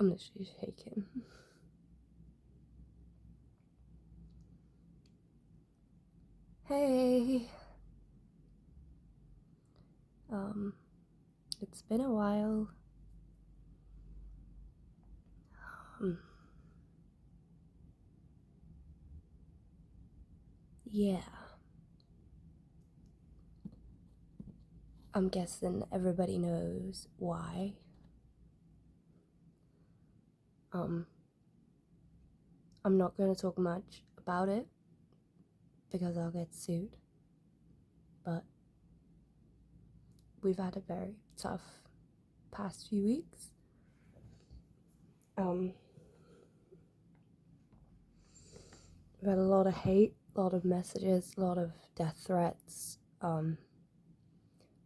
I'm literally shaking. Hey. It's been a while. Yeah. I'm guessing everybody knows why. I'm not going to talk much about it because I'll get sued. But we've had a very tough past few weeks. We've had a lot of hate, a lot of messages, a lot of death threats, a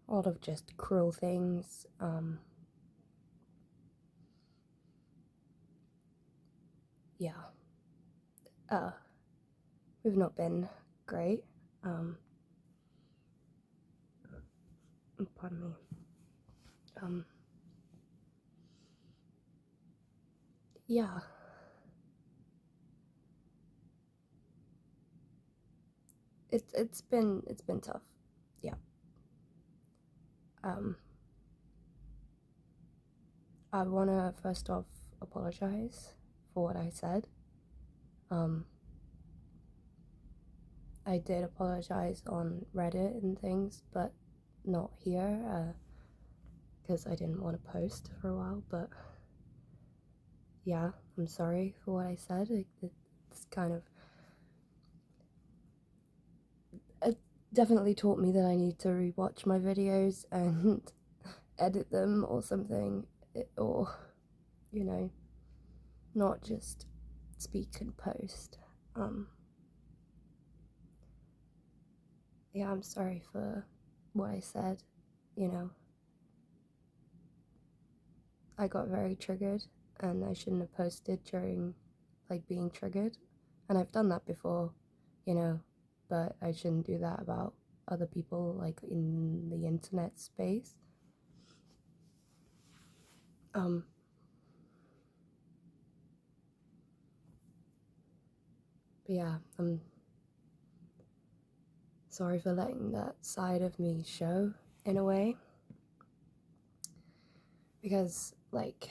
lot of just cruel things. We've not been great. Pardon me. Yeah. It's been tough. Yeah. I wanna first off apologize for what I said. I did apologize on Reddit and things, but not here, because I didn't want to post for a while. But yeah, I'm sorry for what I said. It's kind of, it definitely taught me that I need to rewatch my videos and edit them or something, or, you know, not just speak and post. Yeah, I'm sorry for what I said, you know. I got very triggered and I shouldn't have posted during, like, being triggered. And I've done that before, you know, but I shouldn't do that about other people, like, in the internet space. But yeah, I'm sorry for letting that side of me show, in a way. Because, like,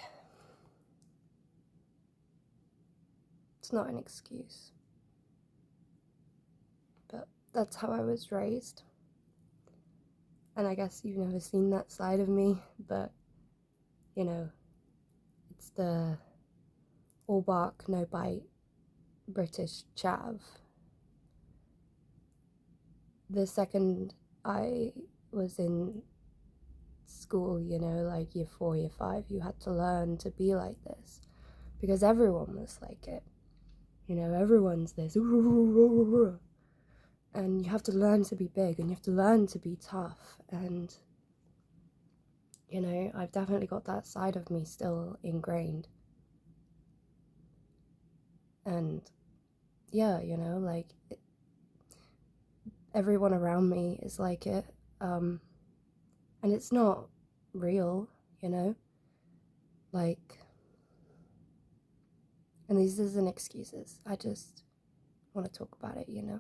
it's not an excuse. But that's how I was raised. And I guess you've never seen that side of me, but, you know, it's the all bark, no bite British chav. The second I was in school, you know, like year 4, year 5, you had to learn to be like this because everyone was like it. You know, everyone's this. And you have to learn to be big and you have to learn to be tough. And, you know, I've definitely got that side of me still ingrained. And yeah, you know, like, everyone around me is like it. And it's not real, you know? Like, and these isn't excuses. I just want to talk about it, you know?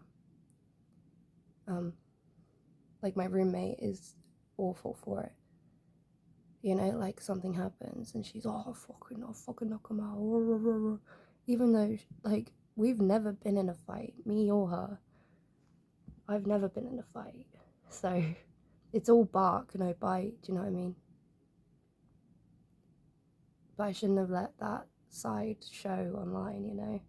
Like, my roommate is awful for it. You know, like, something happens and she's, oh, I'll fucking knock him out. Even though, like, we've never been in a fight, me or her. I've never been in a fight. So, it's all bark, no bite, do you know what I mean? But I shouldn't have let that side show online, you know?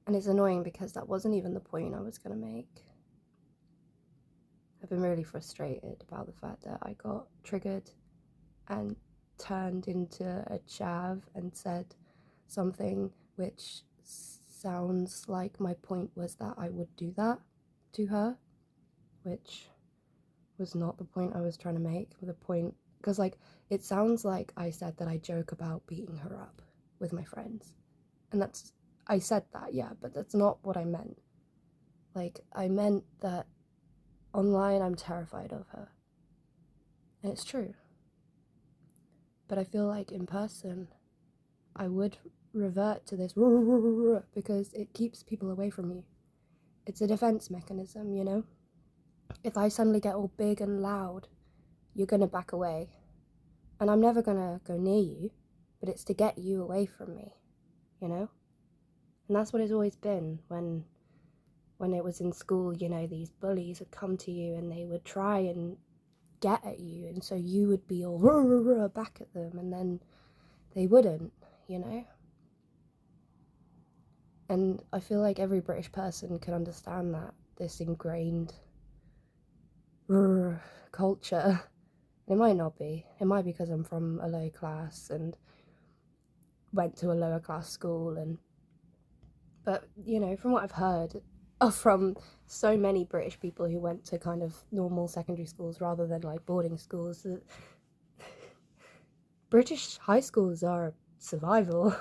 And it's annoying because that wasn't even the point I was going to make. I've been really frustrated about the fact that I got triggered and turned into a chav and said something which sounds like my point was that I would do that to her, which was not the point I was trying to make. The point, because, like, it sounds like I said that I joke about beating her up with my friends, and that's, I said that, yeah, but that's not what I meant. Like, I meant that online I'm terrified of her, and it's true. But I feel like in person, I would revert to this because it keeps people away from you. It's a defense mechanism, you know? If I suddenly get all big and loud, you're gonna back away. And I'm never gonna go near you, but it's to get you away from me, you know? And that's what it's always been when it was in school, you know, these bullies would come to you and they would try and get at you, and so you would be all back at them, and then they wouldn't, you know? And I feel like every British person can understand that, this ingrained culture. It might not be. It might be because I'm from a low class and went to a lower class school, but you know, from what I've heard from so many British people who went to kind of normal secondary schools rather than like boarding schools, that British high schools are survival.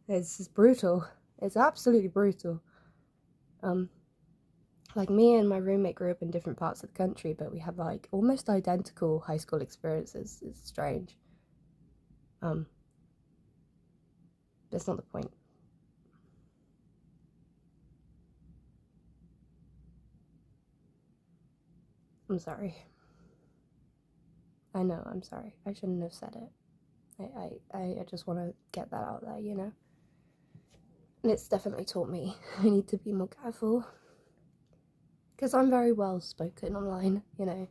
It's brutal. It's absolutely brutal. Like, me and my roommate grew up in different parts of the country, but we have like almost identical high school experiences. It's strange. That's not the point. I'm sorry. I know, I'm sorry. I shouldn't have said it. I just want to get that out there, you know? And it's definitely taught me I need to be more careful. Because I'm very well spoken online, you know?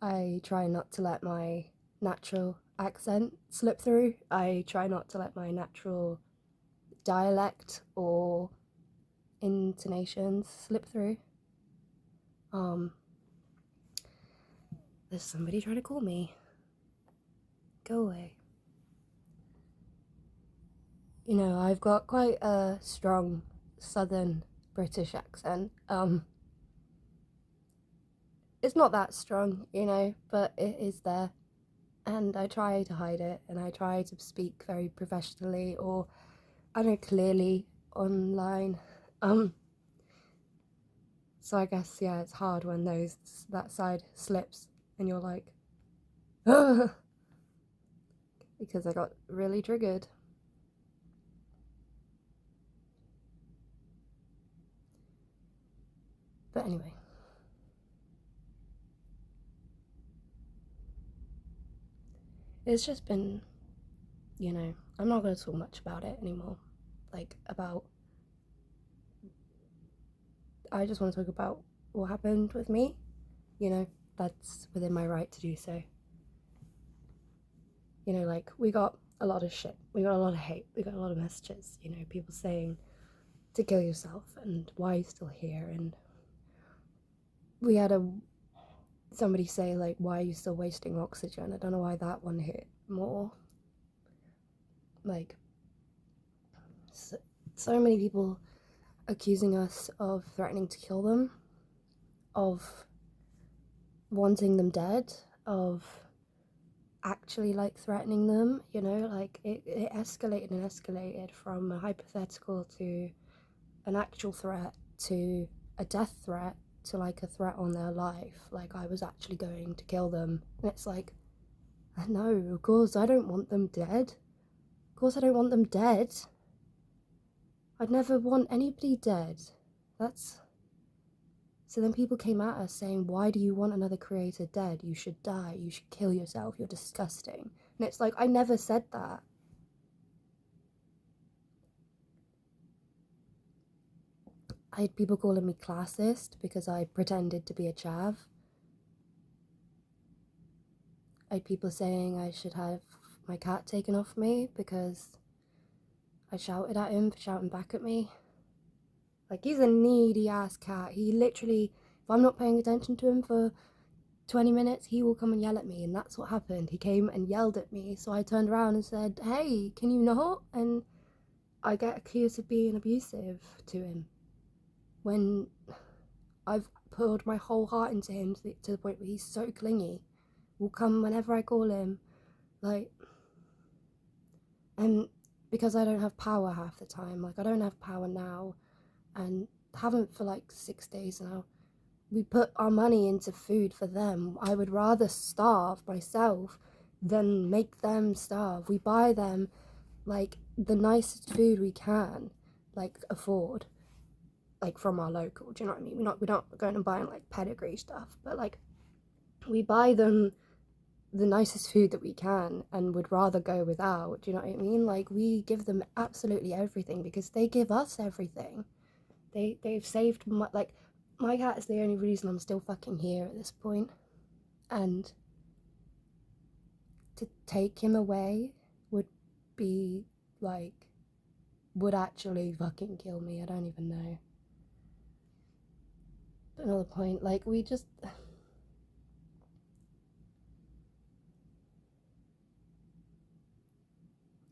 I try not to let my natural accent slip through. I try not to let my natural dialect or intonations slip through. There's somebody trying to call me. Go away. You know, I've got quite a strong southern British accent. It's not that strong, you know, but it is there. And I try to hide it, and I try to speak very professionally, or I don't know, clearly online. So I guess, yeah, it's hard when that side slips and you're like, because I got really triggered. But anyway. It's just been, you know, I'm not going to talk much about it anymore. I just want to talk about what happened with me. You know, that's within my right to do so. You know, like, we got a lot of shit. We got a lot of hate. We got a lot of messages, you know, people saying to kill yourself and why are you still here? And we had somebody say, like, why are you still wasting oxygen? I don't know why that one hit more. Like, so many people accusing us of threatening to kill them, of wanting them dead, of actually like threatening them, you know, like it escalated and escalated from a hypothetical to an actual threat to a death threat to like a threat on their life, like I was actually going to kill them. And it's like, no, of course I don't want them dead. Of course I don't want them dead. I'd never want anybody dead. So then people came at us saying, why do you want another creator dead? You should die. You should kill yourself. You're disgusting. And it's like, I never said that. I had people calling me classist because I pretended to be a chav. I had people saying I should have my cat taken off me because I shouted at him for shouting back at me. Like, he's a needy ass cat. He literally, if I'm not paying attention to him for 20 minutes, he will come and yell at me, and that's what happened. He came and yelled at me, so I turned around and said, hey, can you not? And I get accused of being abusive to him when I've poured my whole heart into him to the point where he's so clingy. Will come whenever I call him, like, and because I don't have power half the time, like I don't have power now and haven't for like 6 days now. We put our money into food for them. I would rather starve myself then make them starve. We buy them like the nicest food we can like afford, like from our local, do you know what I mean? We're not going and buying like pedigree stuff, but like we buy them the nicest food that we can and would rather go without, do you know what I mean? Like we give them absolutely everything because they give us everything. They've saved my, like my cat is the only reason I'm still fucking here at this point, and to take him away would be like, would actually fucking kill me. I don't even know. But another point, like we just,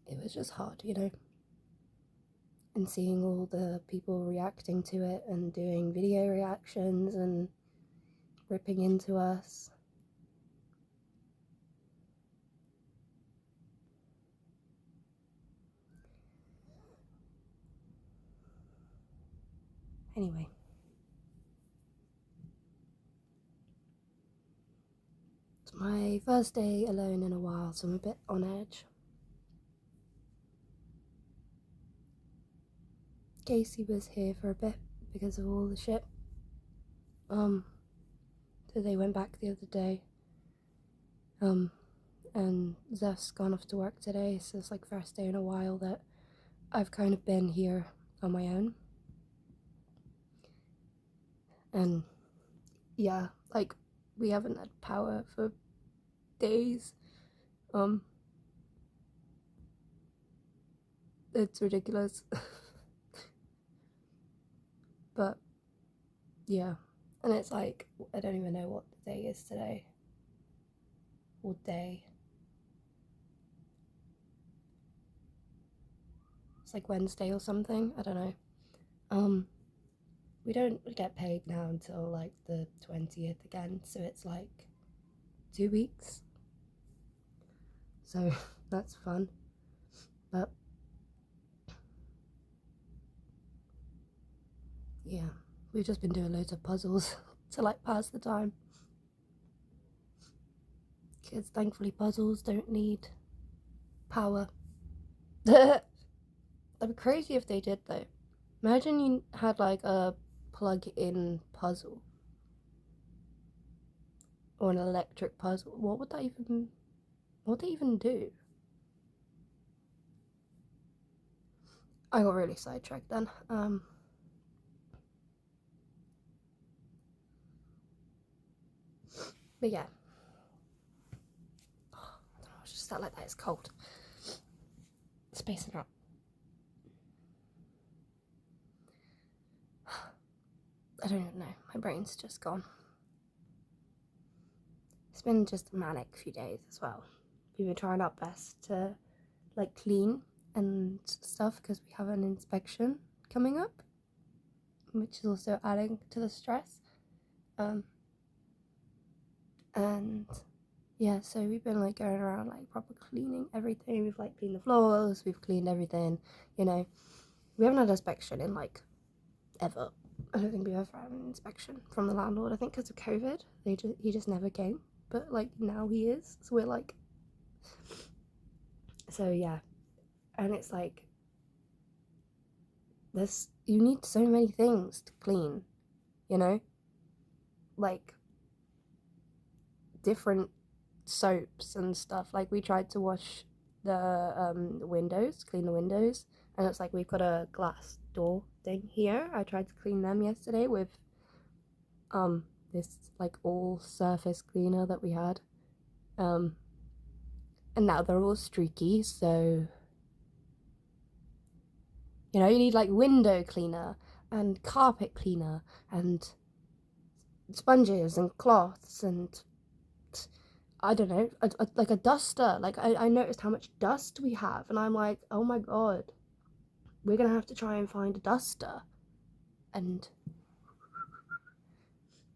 it was just hard, you know, and seeing all the people reacting to it and doing video reactions and ripping into us. Anyway, it's my first day alone in a while, so I'm a bit on edge. Casey was here for a bit because of all the shit. So they went back the other day. And Zeph's gone off to work today, so it's like first day in a while that I've kind of been here on my own. And yeah, like we haven't had power for days. It's ridiculous. But yeah, and it's like I don't even know what the day is today. What day? It's like Wednesday or something. I don't know. We don't get paid now until like the 20th again, so it's like 2 weeks. So that's fun. But yeah, we've just been doing loads of puzzles to like pass the time. Because thankfully puzzles don't need power. That'd be crazy if they did though. Imagine you had like a plug-in puzzle. Or an electric puzzle. What would they even do? I got really sidetracked then. But yeah. I don't know, it's just that like that, it's cold. Spacing out. I don't even know. My brain's just gone. It's been just a manic few days as well. We've been trying our best to like clean and stuff because we have an inspection coming up, which is also adding to the stress. And yeah, so we've been like going around like proper cleaning everything. We've like cleaned the floors, we've cleaned everything, you know. We haven't had an inspection in like ever. I don't think we've ever had an inspection from the landlord. I think because of COVID, he just never came. But like now he is, so we're like, so yeah. And it's like, you need so many things to clean, you know, like different soaps and stuff. Like we tried to wash the windows, clean the windows, and it's like we've got a glass door thing here. I tried to clean them yesterday with this like all surface cleaner that we had, and now they're all streaky, so you know, you need like window cleaner and carpet cleaner and sponges and cloths and I don't know, like a duster. Like I noticed how much dust we have, and I'm like, oh my god, we're gonna have to try and find a duster, and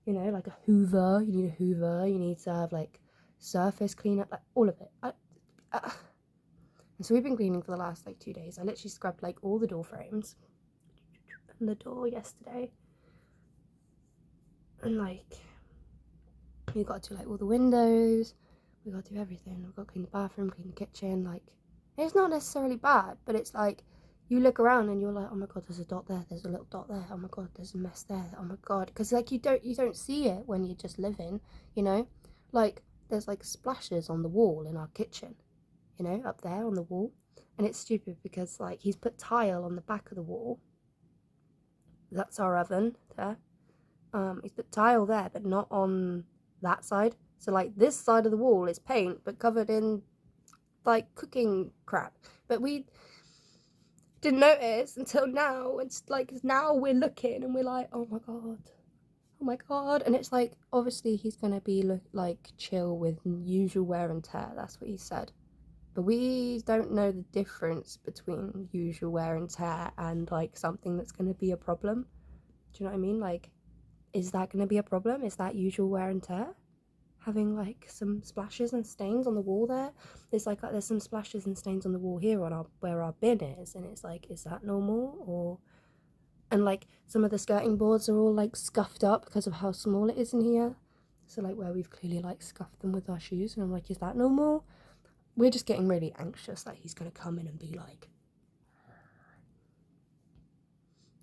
you know, like a Hoover. You need a Hoover. You need to have like surface cleanup, like all of it. And so we've been cleaning for the last like 2 days. I literally scrubbed like all the door frames and the door yesterday, and like we got to like all the windows. we gotta do everything. We've got to clean the bathroom, clean the kitchen. Like, it's not necessarily bad, but it's like you look around and you're like, oh my god, there's a dot there, there's a little dot there, oh my god, there's a mess there, oh my god, because like you don't see it when you're just living, you know, like there's like splashes on the wall in our kitchen, you know, up there on the wall, and it's stupid because like he's put tile on the back of the wall. That's our oven there. He's put tile there, but not on that side. So like this side of the wall is paint, but covered in like cooking crap. But we didn't notice until now. It's like now we're looking and we're like, oh my god, and it's like obviously he's gonna be like chill with usual wear and tear. That's what he said. But we don't know the difference between usual wear and tear and like something that's gonna be a problem. Do you know what I mean? Like, is that gonna be a problem? Is that usual wear and tear? Having like some splashes and stains on the wall there. There's some splashes and stains on the wall here on where our bin is, and it's like, is that normal? Or and like some of the skirting boards are all like scuffed up because of how small it is in here. So like where we've clearly like scuffed them with our shoes, and I'm like, is that normal? We're just getting really anxious that he's gonna come in and be like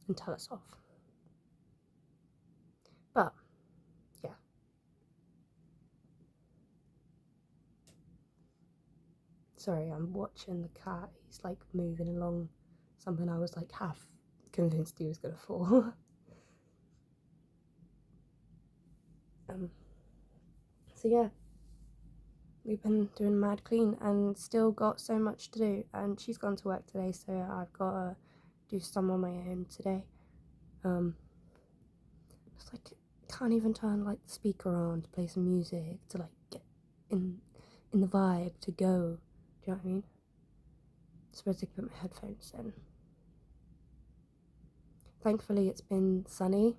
and tell us off. But yeah. Sorry, I'm watching the cat. He's like moving along something I was like half convinced he was gonna fall. So yeah, we've been doing mad clean and still got so much to do. And she's gone to work today, so I've got to do some on my own today. It's like can't even turn like the speaker on to play some music to like get in the vibe to go. Do you know what I mean? I'm supposed to put my headphones in. Thankfully, it's been sunny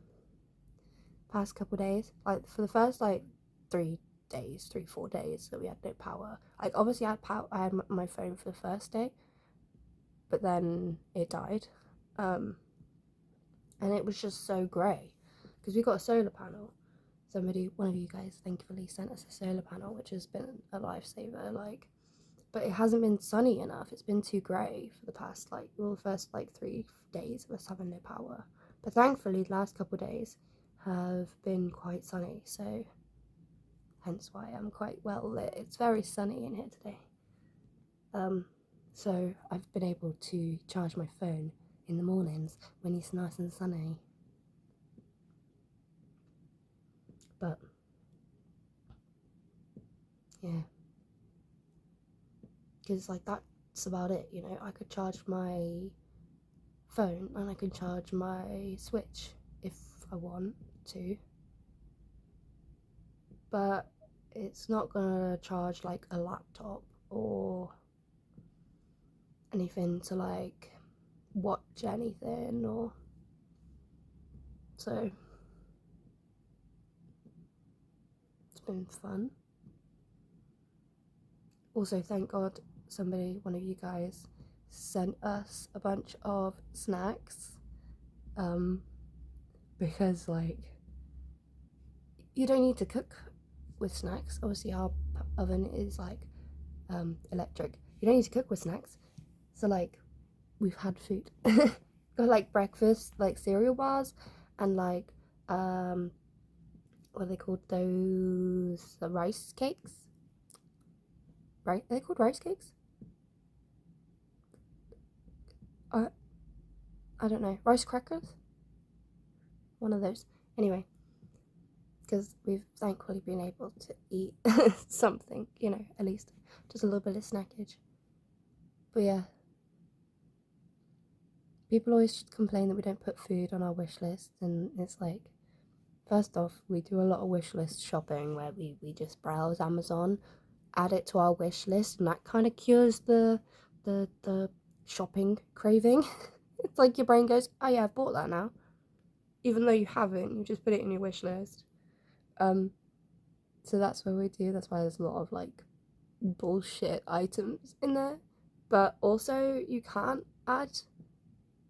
past couple days. Like for the first like 4 days that we had no power. Like obviously I had my phone for the first day, but then it died, and it was just so grey because we got a solar panel. One of you guys thankfully sent us a solar panel, which has been a lifesaver. Like, but it hasn't been sunny enough. It's been too grey for the past the first 3 days of us having no power. But thankfully the last couple of days have been quite sunny, so hence why I'm quite well lit. It's very sunny in here today. So I've been able to charge my phone in the mornings when it's nice and sunny. But yeah, because like that's about it, you know. I could charge my phone and I could charge my Switch if I want to, but it's not gonna charge like a laptop or anything to like watch anything, or so it's been fun. Also, thank God one of you guys sent us a bunch of snacks, because like you don't need to cook with snacks. Obviously our oven is like electric. You don't need to cook with snacks, so like we've had food. Got like breakfast, like cereal bars, and like what are they called, those rice cakes, right? Are they called rice cakes? I don't know, rice crackers, one of those. Anyway, because we've thankfully been able to eat something, you know, at least just a little bit of snackage. But yeah, people always complain that we don't put food on our wish list, and it's like, first off, we do a lot of wish list shopping where we just browse Amazon, add it to our wish list, and that kind of cures the shopping craving. It's like your brain goes, oh yeah, I've bought that now, even though you haven't. You just put it in your wish list. So that's what we do. That's why there's a lot of like bullshit items in there. But also you can't add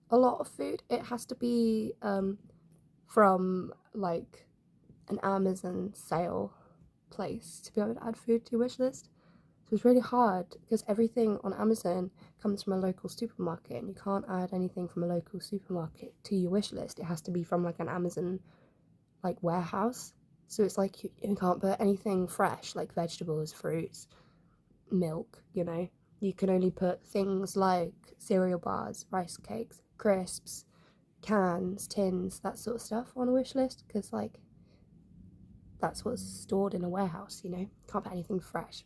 a lot of food. It has to be from like an Amazon sale place to be able to add food to your wish list. So it's really hard because everything on Amazon comes from a local supermarket, and you can't add anything from a local supermarket to your wish list. It has to be from like an Amazon like warehouse. So it's like you can't put anything fresh like vegetables, fruits, milk, you know. You can only put things like cereal bars, rice cakes, crisps, cans, tins, that sort of stuff on a wish list, because like that's what's stored in a warehouse, you know. Can't put anything fresh.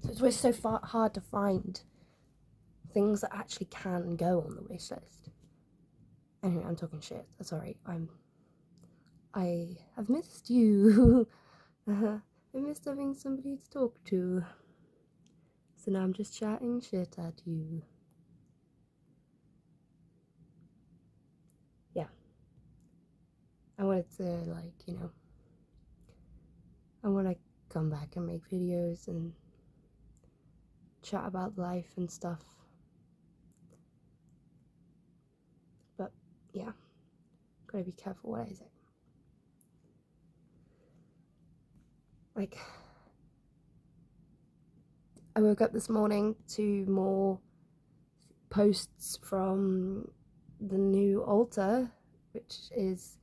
So it's always so hard to find things that actually can go on the wish list. Anyway, I'm talking shit. Sorry, I have missed you. I missed having somebody to talk to. So now I'm just chatting shit at you. Yeah. I wanted to, like, you know, I want to come back and make videos and chat about life and stuff. But, yeah. Gotta be careful what I say. Like, I woke up this morning to more posts from the new altar, which is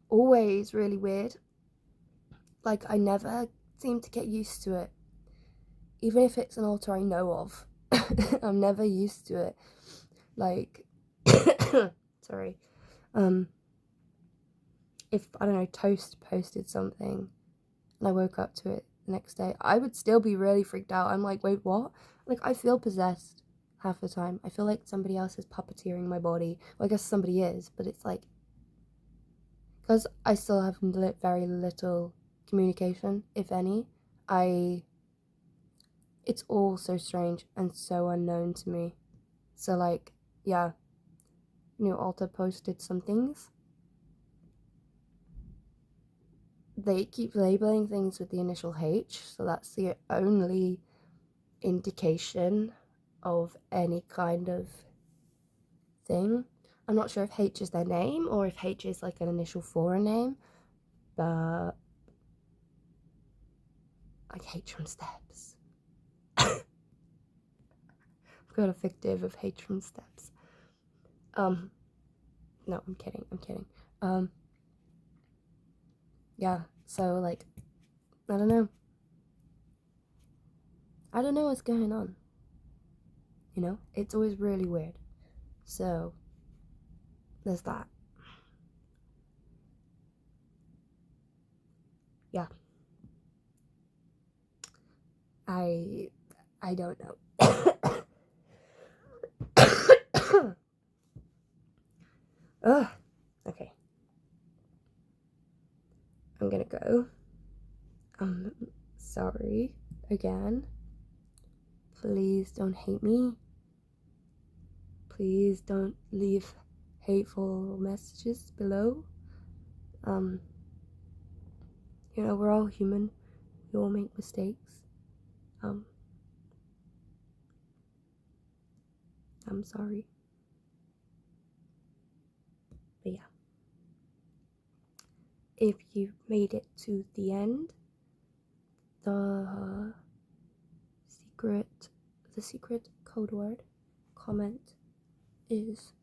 always really weird. Like, I never seem to get used to it. Even if it's an altar I know of, I'm never used to it. Like, sorry. If, I don't know, Toast posted something and I woke up to it the next day, I would still be really freaked out. I'm like, wait, what? Like, I feel possessed half the time. I feel like somebody else is puppeteering my body. Well, I guess somebody is, but it's like, because I still have very little communication, if any, it's all so strange and so unknown to me. So, like, yeah, New Alta posted some things. They keep labeling things with the initial H, so that's the only indication of any kind of thing. I'm not sure if H is their name or if H is like an initial for a name, but like H from Steps. I've got a fictive of H from Steps. No, I'm kidding. Yeah, so like, I don't know what's going on. You know, it's always really weird. So, there's that. Yeah. I don't know. Ugh. Okay. I'm gonna go. Sorry again. Please don't hate me. Please don't leave hateful messages below. You know, we're all human. We all make mistakes. I'm sorry. But yeah. If you made it to the end, the secret code word comment is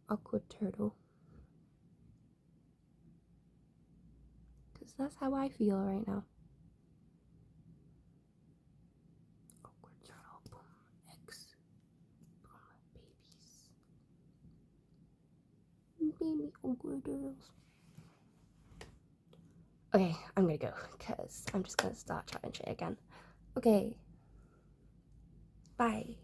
awkward turtle. Because that's how I feel right now. Awkward turtle, boom, X, boom, babies. Baby awkward turtles. Okay, I'm gonna go, because I'm just gonna start chatting shit again. Okay. Bye.